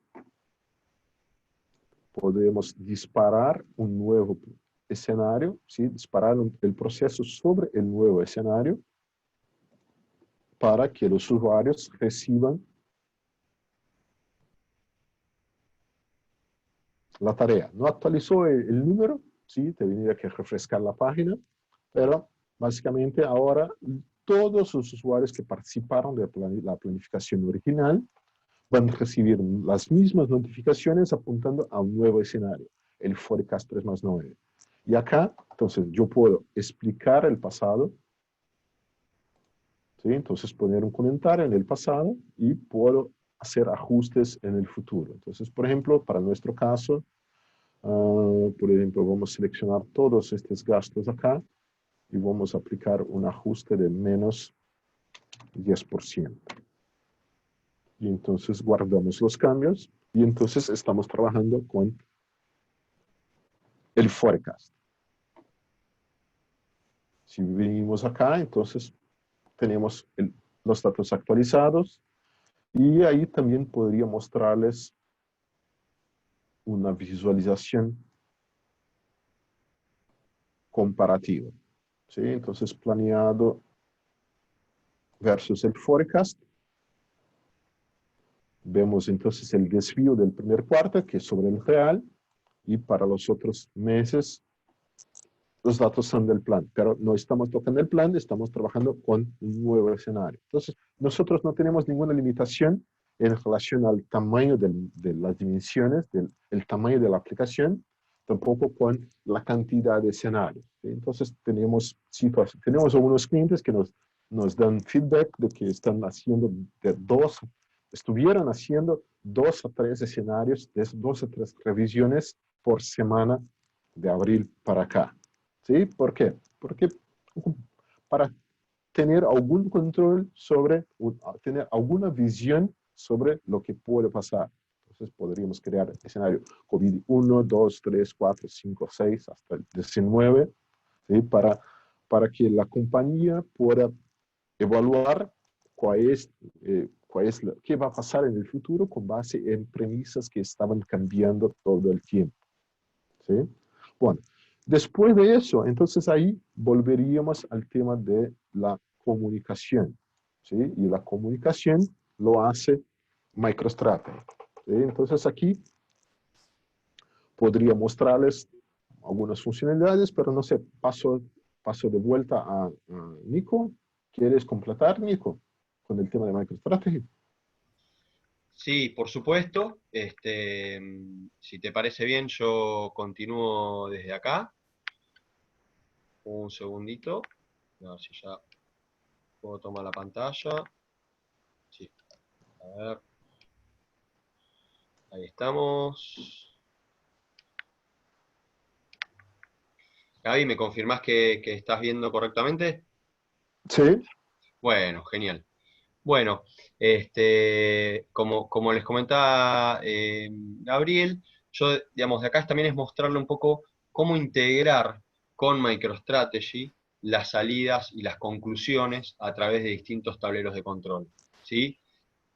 podemos disparar un nuevo escenario, ¿sí? Disparar el proceso sobre el nuevo escenario para que los usuarios reciban la tarea. No actualizó el número, ¿sí? Tendría que refrescar la página, pero básicamente ahora todos los usuarios que participaron de la planificación original van a recibir las mismas notificaciones apuntando a un nuevo escenario, el Forecast 3+9. Y acá, entonces, yo puedo explicar el pasado, ¿sí? Entonces, poner un comentario en el pasado y puedo hacer ajustes en el futuro. Entonces, por ejemplo, para nuestro caso, por ejemplo, vamos a seleccionar todos estos gastos acá y vamos a aplicar un ajuste de menos 10%. Y entonces guardamos los cambios y entonces estamos trabajando con el forecast. Si venimos acá, entonces tenemos los datos actualizados y ahí también podría mostrarles una visualización comparativa, ¿sí? Entonces planeado versus el forecast. Vemos entonces el desvío del primer cuarto, que es sobre el real, y para los otros meses los datos son del plan, pero no estamos tocando el plan, estamos trabajando con un nuevo escenario. Entonces, nosotros no tenemos ninguna limitación en relación al tamaño de las dimensiones, el tamaño de la aplicación, tampoco con la cantidad de escenarios, ¿sí? Entonces, tenemos algunos clientes que nos dan feedback de que estuvieron haciendo 2 a 3 escenarios, 2 a 3 revisiones por semana de abril para acá. ¿Sí? ¿Por qué? Porque para tener algún control tener alguna visión sobre lo que puede pasar. Entonces podríamos crear el escenario COVID 1, 2, 3, 4, 5, 6, hasta el 19, ¿sí? Para que la compañía pueda evaluar qué va a pasar en el futuro con base en premisas que estaban cambiando todo el tiempo. ¿Sí? Bueno, después de eso, entonces ahí volveríamos al tema de la comunicación, ¿sí? Y la comunicación lo hace MicroStrategy, ¿sí? Entonces aquí podría mostrarles algunas funcionalidades, pero no sé, paso de vuelta a Nico. ¿Quieres completar, Nico, con el tema de MicroStrategy? Sí, por supuesto. Si te parece bien, yo continúo desde acá. Un segundito. A ver si ya puedo tomar la pantalla. Sí. A ver. Ahí estamos. Gaby, ¿me confirmás que estás viendo correctamente? Sí. Bueno, genial. Bueno, como les comentaba Gabriel, yo, digamos, de acá también es mostrarle un poco cómo integrar con MicroStrategy las salidas y las conclusiones a través de distintos tableros de control, ¿sí?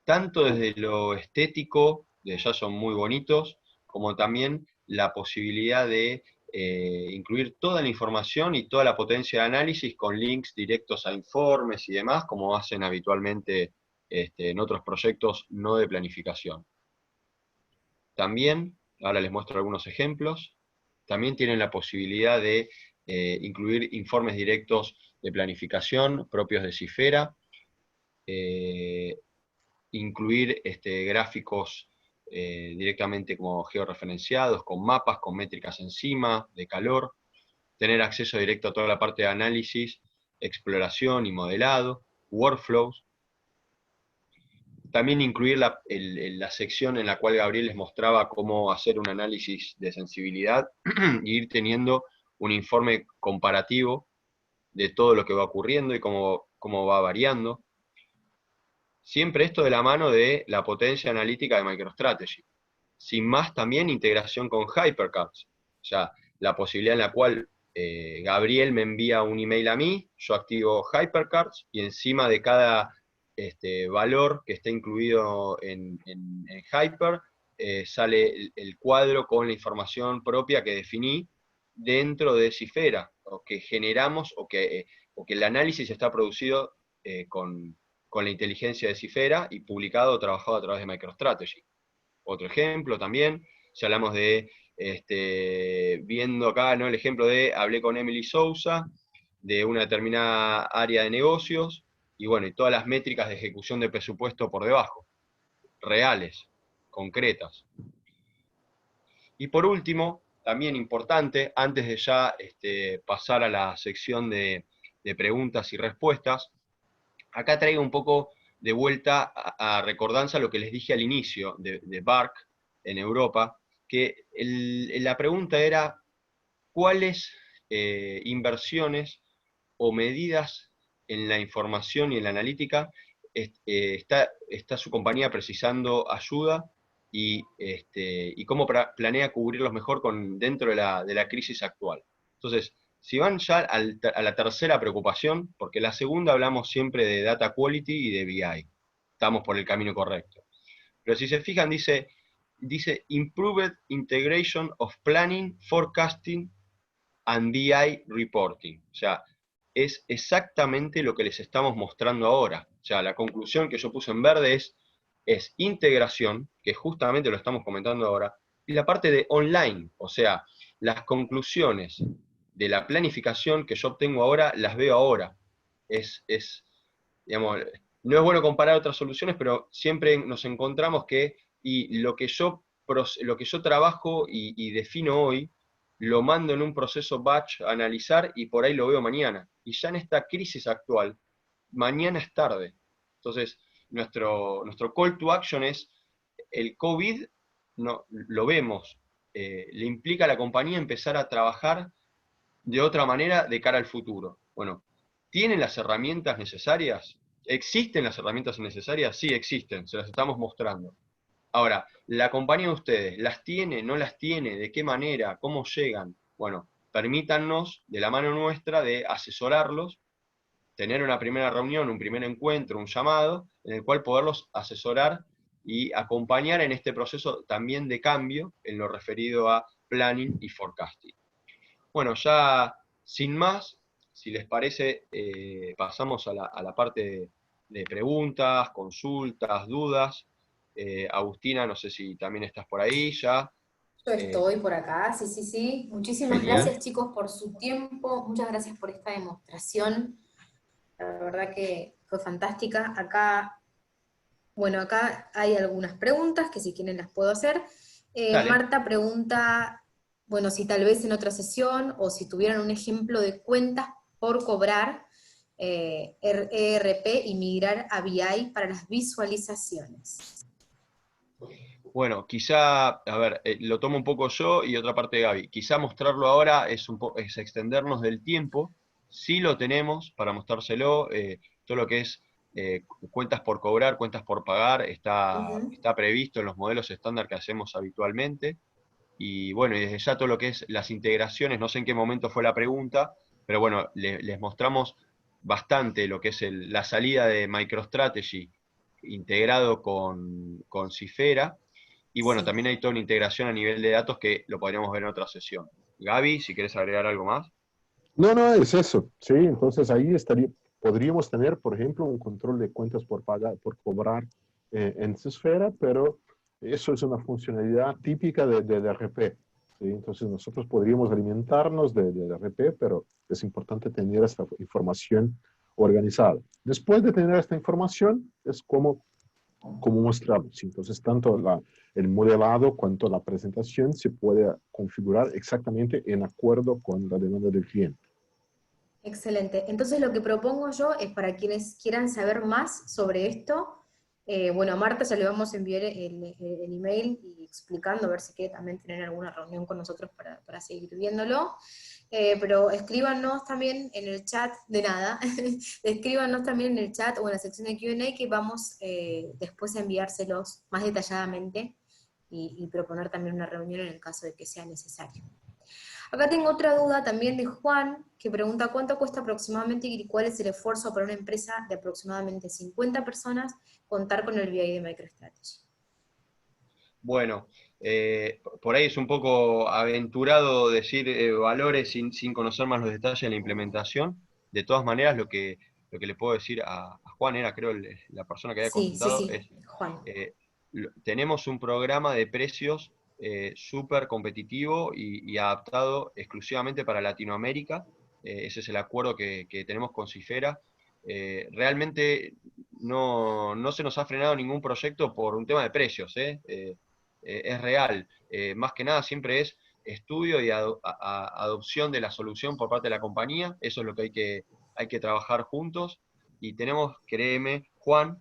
Tanto desde lo estético, de ya son muy bonitos, como también la posibilidad de incluir toda la información y toda la potencia de análisis con links directos a informes y demás, como hacen habitualmente en otros proyectos no de planificación. También, ahora les muestro algunos ejemplos, también tienen la posibilidad de incluir informes directos de planificación propios de Cifera, incluir gráficos directamente como georreferenciados, con mapas, con métricas encima, de calor, tener acceso directo a toda la parte de análisis, exploración y modelado, workflows. También incluir la sección en la cual Gabriel les mostraba cómo hacer un análisis de sensibilidad y ir teniendo un informe comparativo de todo lo que va ocurriendo y cómo va variando. Siempre esto de la mano de la potencia analítica de MicroStrategy. Sin más, también integración con HyperCards. O sea, la posibilidad en la cual Gabriel me envía un email a mí, yo activo HyperCards y encima de cada valor que esté incluido en Hyper, sale el cuadro con la información propia que definí dentro de Cifera, o que generamos, o que el análisis está producido con la inteligencia de Cifera y publicado o trabajado a través de MicroStrategy. Otro ejemplo también, si hablamos de, viendo acá, ¿no?, el ejemplo de, hablé con Emily Sousa, de una determinada área de negocios, y bueno, y todas las métricas de ejecución de presupuesto por debajo, reales, concretas. Y por último, también importante, antes de ya pasar a la sección de preguntas y respuestas, acá traigo un poco de vuelta a recordanza lo que les dije al inicio de BARC en Europa, que la pregunta era, ¿cuáles inversiones o medidas en la información y en la analítica está su compañía precisando ayuda y cómo planea cubrirlos mejor dentro de la crisis actual? Entonces, si van ya a la tercera preocupación, porque la segunda hablamos siempre de Data Quality y de BI, estamos por el camino correcto. Pero si se fijan, dice Improved Integration of Planning, Forecasting and BI Reporting. O sea, es exactamente lo que les estamos mostrando ahora. O sea, la conclusión que yo puse en verde es integración, que justamente lo estamos comentando ahora, y la parte de online, o sea, las conclusiones de la planificación que yo obtengo ahora, las veo ahora. Digamos, no es bueno comparar otras soluciones, pero siempre nos encontramos que lo que yo trabajo y defino hoy, lo mando en un proceso batch a analizar y por ahí lo veo mañana. Y ya en esta crisis actual, mañana es tarde. Entonces, nuestro call to action es, el COVID, no, lo vemos, le implica a la compañía empezar a trabajar de otra manera de cara al futuro. Bueno, ¿tienen las herramientas necesarias? ¿Existen las herramientas necesarias? Sí, existen, se las estamos mostrando. Ahora, ¿la compañía de ustedes las tiene, no las tiene? ¿De qué manera? ¿Cómo llegan? Bueno, permítannos, de la mano nuestra, de asesorarlos, tener una primera reunión, un primer encuentro, un llamado, en el cual poderlos asesorar y acompañar en este proceso también de cambio en lo referido a planning y forecasting. Bueno, ya sin más, si les parece, pasamos a la parte de preguntas, consultas, dudas. Agustina, no sé si también estás por ahí ya. Yo estoy por acá, sí, sí, sí. Muchísimas Genial. gracias, chicos, por su tiempo. Muchas gracias por esta demostración. La verdad que fue fantástica. Acá, bueno, acá hay algunas preguntas que si quieren las puedo hacer. Dale. Marta pregunta, bueno, si tal vez en otra sesión o si tuvieran un ejemplo de cuentas por cobrar, ERP y migrar a BI para las visualizaciones. Bueno, quizá, a ver, lo tomo un poco yo y otra parte de Gaby. Quizá mostrarlo ahora es extendernos del tiempo. Sí lo tenemos para mostrárselo. Todo lo que es cuentas por cobrar, cuentas por pagar, está previsto en los modelos estándar que hacemos habitualmente. Y bueno, y desde ya todo lo que es las integraciones, no sé en qué momento fue la pregunta, pero bueno, les mostramos bastante lo que es la salida de MicroStrategy integrado con Cifera. Y bueno, Sí. también hay toda una integración a nivel de datos que lo podríamos ver en otra sesión. Gaby, si quieres agregar algo más. No, no, es eso, sí, entonces ahí podríamos tener, por ejemplo, un control de cuentas por pagar, por cobrar en Cifera, pero eso es una funcionalidad típica de RP, ¿sí? Entonces nosotros podríamos alimentarnos de RP, pero es importante tener esta información organizada. Después de tener esta información, es como mostramos. Entonces, tanto el modelado cuanto la presentación se puede configurar exactamente en acuerdo con la demanda del cliente. Excelente. Entonces lo que propongo yo es para quienes quieran saber más sobre esto, bueno, a Marta ya le vamos a enviar el email y explicando, a ver si quiere también tener alguna reunión con nosotros para seguir viéndolo. Pero escríbanos también en el chat, de nada, escríbanos también en el chat o en la sección de Q&A que vamos después a enviárselos más detalladamente y proponer también una reunión en el caso de que sea necesario. Acá tengo otra duda también de Juan, que pregunta cuánto cuesta aproximadamente y cuál es el esfuerzo para una empresa de aproximadamente 50 personas contar con el BI de MicroStrategy. Bueno, por ahí es un poco aventurado decir valores sin conocer más los detalles de la implementación. De todas maneras, lo que le puedo decir a Juan, era creo la persona que había Sí, sí, consultado, sí, es Juan. eh, tenemos un programa de precios súper competitivo y adaptado exclusivamente para Latinoamérica. Ese es el acuerdo que tenemos con Cifera. Realmente no se nos ha frenado ningún proyecto por un tema de precios. Es real. Más que nada siempre es estudio y adopción de la solución por parte de la compañía. Eso es lo que hay que trabajar juntos. Y tenemos, créeme, Juan,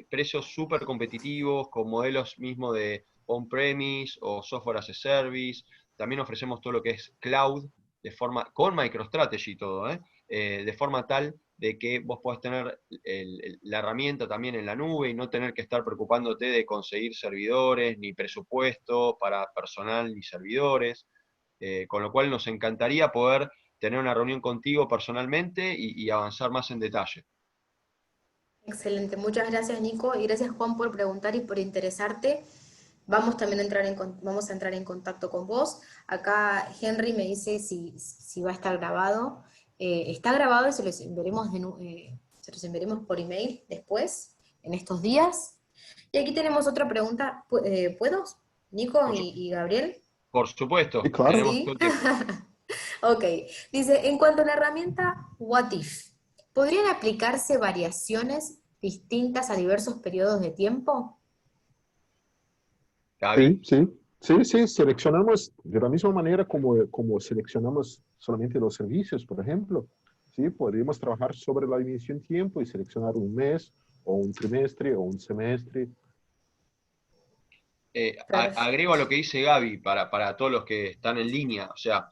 precios súper competitivos con modelos mismos de on-premise o software as a service. También ofrecemos todo lo que es cloud con MicroStrategy y todo, de forma tal de que vos podés tener la herramienta también en la nube y no tener que estar preocupándote de conseguir servidores, ni presupuesto para personal ni servidores, con lo cual nos encantaría poder tener una reunión contigo personalmente y avanzar más en detalle. Excelente, muchas gracias Nico y gracias Juan por preguntar y por interesarte. Vamos también a vamos a entrar en contacto con vos. Acá Henry me dice si va a estar grabado. Está grabado y se los enviaremos por email después, en estos días. Y aquí tenemos otra pregunta. ¿Puedo, Nico Por, su- y Gabriel? por Sí, supuesto, claro. tenemos todo Sí. el tiempo. Ok, dice, en cuanto a la herramienta What If, ¿podrían aplicarse variaciones distintas a diversos periodos de tiempo? Sí, Gaby. sí. Sí, sí, seleccionamos de la misma manera como seleccionamos solamente los servicios, por ejemplo. Sí, podríamos trabajar sobre la dimensión tiempo y seleccionar un mes o un trimestre o un semestre. Agrego a Perfecto. lo que dice Gaby para todos los que están en línea, o sea,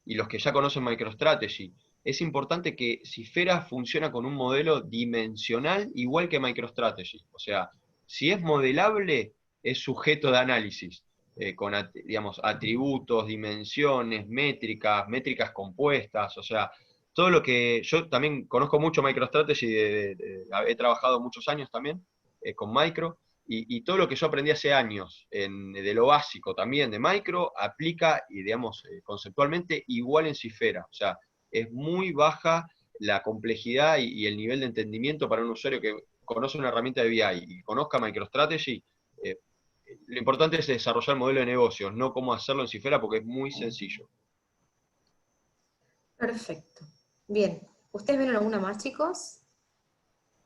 y los que ya conocen MicroStrategy. Es importante que Cifera funciona con un modelo dimensional igual que MicroStrategy. O sea, si es modelable, es sujeto de análisis, con digamos, atributos, dimensiones, métricas compuestas, o sea, todo lo que yo también conozco mucho MicroStrategy, he trabajado muchos años también con Micro, y todo lo que yo aprendí hace años de lo básico también de Micro, aplica, y digamos, conceptualmente igual en Cifera. O sea, es muy baja la complejidad y el nivel de entendimiento para un usuario que conoce una herramienta de BI y conozca MicroStrategy. eh, lo importante es desarrollar el modelo de negocios, no cómo hacerlo en Cifera, porque es muy sencillo. Perfecto. Bien. ¿Ustedes ven alguna más, chicos?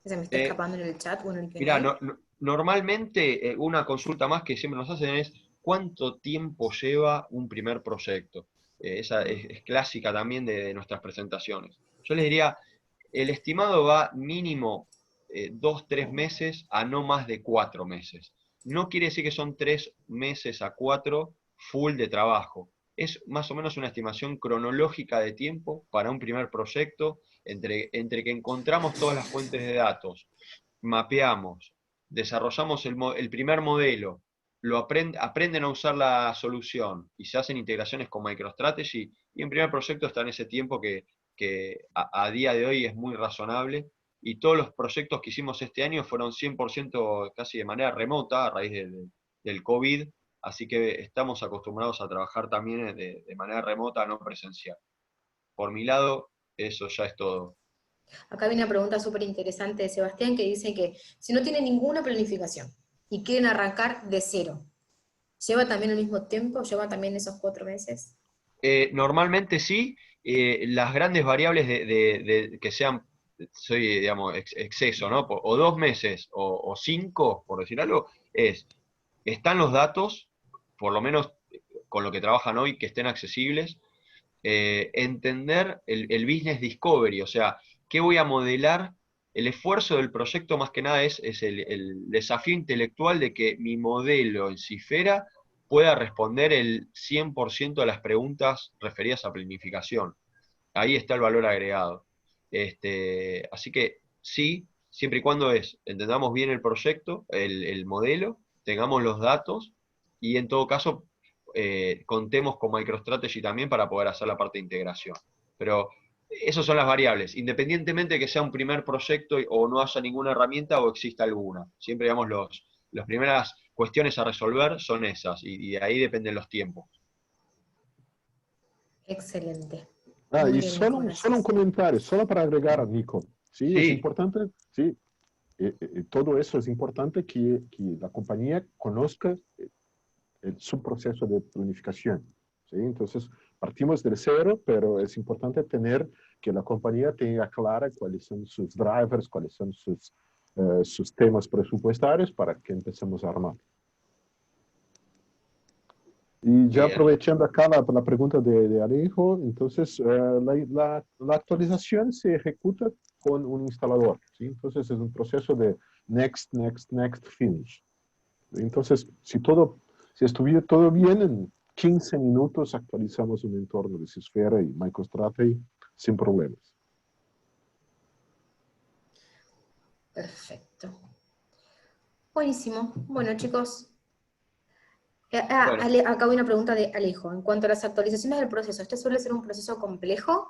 Que se me está Eh, escapando en el chat o en el Mirá, Q&A. normalmente una consulta más que siempre nos hacen es ¿cuánto tiempo lleva un primer proyecto? Esa es clásica también de nuestras presentaciones. Yo les diría, el estimado va mínimo 2, 3 meses a no más de 4 meses. No quiere decir que son 3 meses a 4 full de trabajo. Es más o menos una estimación cronológica de tiempo para un primer proyecto entre que encontramos todas las fuentes de datos, mapeamos, desarrollamos el primer modelo, aprenden a usar la solución y se hacen integraciones con MicroStrategy, y en primer proyecto está en ese tiempo que a día de hoy es muy razonable. Y todos los proyectos que hicimos este año fueron 100% casi de manera remota a raíz del COVID, así que estamos acostumbrados a trabajar también de manera remota, no presencial. Por mi lado, eso ya es todo. Acá viene una pregunta súper interesante de Sebastián que dice que si no tiene ninguna planificación y quieren arrancar de cero, ¿lleva también el mismo tiempo? ¿Lleva también esos 4 meses? Normalmente sí. Las grandes variables que sean, soy, digamos, exceso, ¿no? O 2 meses o 5, por decir algo, están los datos, por lo menos con lo que trabajan hoy, que estén accesibles. entender el business discovery, o sea, ¿qué voy a modelar? El esfuerzo del proyecto más que nada es el desafío intelectual de que mi modelo en Cifera pueda responder el 100% de las preguntas referidas a planificación. Ahí está el valor agregado. Así que sí, siempre y cuando entendamos bien el proyecto, el modelo, tengamos los datos y en todo caso contemos con MicroStrategy también para poder hacer la parte de integración. Pero esas son las variables, independientemente de que sea un primer proyecto o no haya ninguna herramienta o exista alguna. Siempre, digamos, las primeras cuestiones a resolver son esas y de ahí dependen los tiempos. Excelente. Y Muy bien, solo, Nico, solo un gracias. comentario, solo para agregar a Nico. Sí, es Sí, importante, sí, todo eso es importante que la compañía conozca su proceso de planificación. ¿Sí? Entonces, partimos del cero, pero es importante tener que la compañía tenga clara cuáles son sus drivers, cuáles son sus temas presupuestarios para que empecemos a armar. Y ya bien. aprovechando acá la pregunta de Alejo, entonces la actualización se ejecuta con un instalador, ¿sí? Entonces es un proceso de next, next, next, finish. Entonces, si estuviera todo bien, en 15 minutos actualizamos un entorno de Sysfera y MicroStrategy sin problemas. Perfecto. Buenísimo. Bueno, chicos. Bueno, Acá hay una pregunta de Alejo. En cuanto a las actualizaciones del proceso, ¿este suele ser un proceso complejo?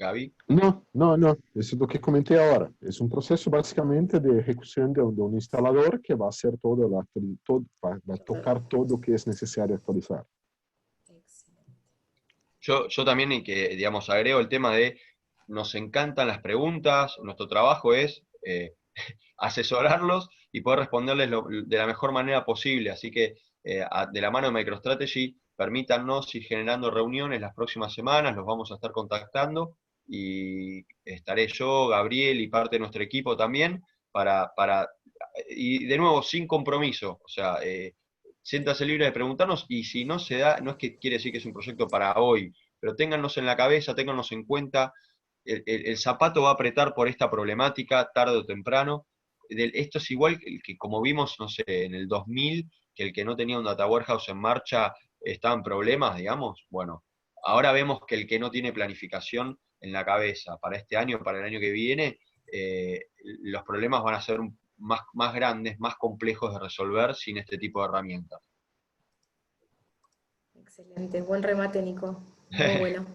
Gaby. No, no, no, eso es lo que comenté ahora. Es un proceso básicamente de ejecución de un instalador que va a hacer va a tocar todo lo que es necesario actualizar. Excelente. Yo también, y que, digamos, agrego el tema de, nos encantan las preguntas, nuestro trabajo es asesorarlos y poder responderles de la mejor manera posible. Así que de la mano de MicroStrategy, permítannos ir generando reuniones las próximas semanas, los vamos a estar contactando y estaré yo, Gabriel y parte de nuestro equipo también y de nuevo, sin compromiso, o sea, siéntase libre de preguntarnos y si no se da, no es que quiere decir que es un proyecto para hoy, pero téngannos en la cabeza, téngannos en cuenta, el zapato va a apretar por esta problemática tarde o temprano. Esto es igual que como vimos, no sé, en el 2000, que el que no tenía un data warehouse en marcha estaba en problemas, digamos. Bueno, ahora vemos que el que no tiene planificación en la cabeza para este año, para el año que viene, los problemas van a ser más grandes, más complejos de resolver sin este tipo de herramientas. Excelente. Buen remate, Nico. Muy bueno.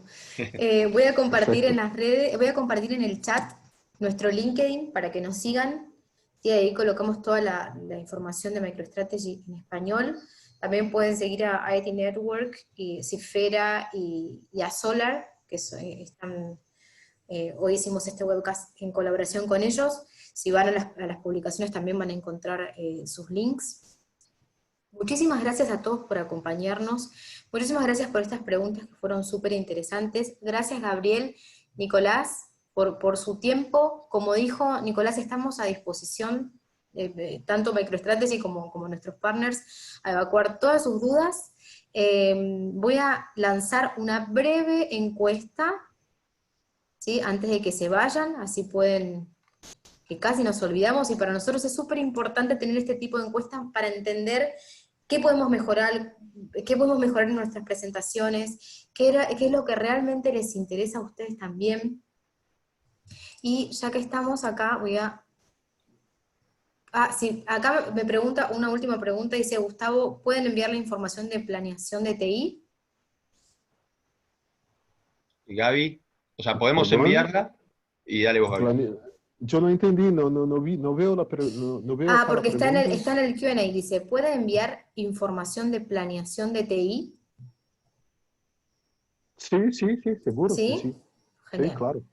Voy a compartir en Perfecto. las redes, voy a compartir en el chat nuestro LinkedIn para que nos sigan. Y ahí colocamos toda la información de MicroStrategy en español. También pueden seguir a IT Network, y Cifera y a Solar, que están, hoy hicimos este webcast en colaboración con ellos. Si van a las publicaciones también van a encontrar sus links. Muchísimas gracias a todos por acompañarnos. Muchísimas gracias por estas preguntas que fueron súper interesantes. Gracias, Gabriel, Nicolás, por su tiempo. Como dijo Nicolás, estamos a disposición, tanto MicroStrategy como nuestros partners, a evacuar todas sus dudas. Voy a lanzar una breve encuesta, ¿sí? Antes de que se vayan, así pueden, que casi nos olvidamos, y para nosotros es súper importante tener este tipo de encuestas para entender qué podemos mejorar, en nuestras presentaciones, qué es lo que realmente les interesa a ustedes también. Y ya que estamos acá, sí, acá me pregunta, una última pregunta, dice Gustavo, ¿pueden enviar la información de planeación de TI? Y Gaby, o sea, podemos Perdón, enviarla y dale vos, Gaby. yo no entendí, no veo no veo acá la Porque pregunta. está en el Q&A, dice, ¿puede enviar información de planeación de TI? Sí, sí, sí, seguro, sí, ¿Sí? sí. Sí, Genial. claro.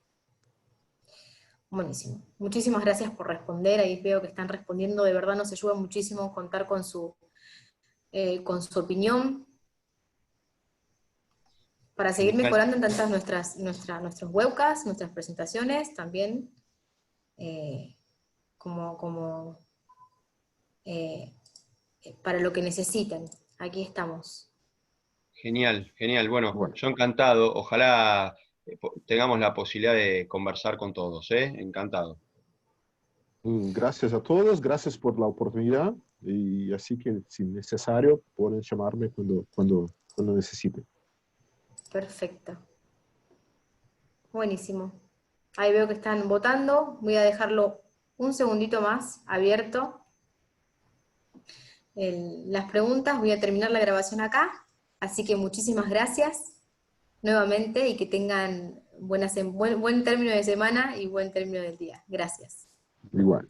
Buenísimo. Muchísimas gracias por responder. Ahí veo que están respondiendo. De verdad nos ayuda muchísimo contar con su opinión para seguir Genial. mejorando en tantas nuestros webcasts, nuestras presentaciones, también eh, como eh, para lo que necesiten. Aquí estamos. Genial, genial. Bueno, Bueno, yo encantado. Ojalá tengamos la posibilidad de conversar con todos, ¿eh? Encantado. gracias a todos, gracias por la oportunidad y así que si necesario pueden llamarme cuando necesiten. Perfecto. Buenísimo. Ahí veo que están votando. Voy a dejarlo un segundito más abierto. Las preguntas, voy a terminar la grabación acá. Así que muchísimas gracias nuevamente y que tengan buen término de semana y buen término del día. Gracias. Igual.